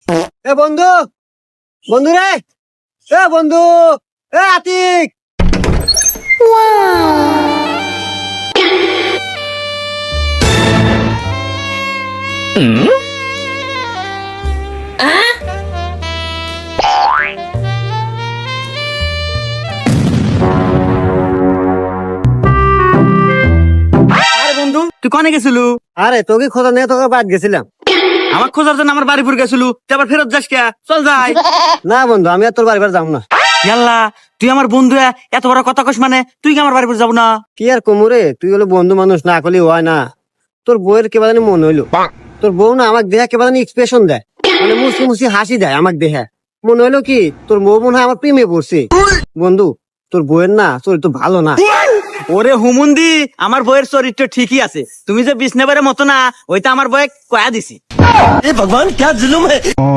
এ বন্ধু, বন্ধু রে, এ বন্ধু, এ আতিক। আরে বন্ধু, তুই কনে গেছিলু? আরে তোকে খোঁজা নিয়ে তোকে বাদ গেছিলাম। আমার খোঁজার জন্য আমার বাড়িপুর গেছিলু, তুই আবার ফেরত যাস কে? চল যাই। না বন্ধু, আমি আর তোর বাড়ি যাবো না। ইয়াল্লা, তুই আমার বন্ধু, এত বড় কথা কস মানে তুই কি আমার বাড়িপুর যাবো না? কি আর কমুরে, তুই হলো বন্ধু মানুষ, না করলে হয় না। তোর বউয়ের কেবা জানি মন হইলো, তোর বউ না আমাকে দেহা কেবা জানি এক্সপ্রেশন দেয়, মানে মুসি মুসি হাসি দেয় আমাকে দেহা। মনে হইলো কি তোর বউ মনে হয় আমার প্রেমে পড়ছে। বন্ধু, তোর বউয়ের না চরিত্র ভালো না। ওরে হুমুন্দি, আমার বইয়ের চরিত্র ঠিকই আছে, তুমি যে বিষ্ণেবারের মতো না, ওইটা আমার বয়ে কয়া দিছি।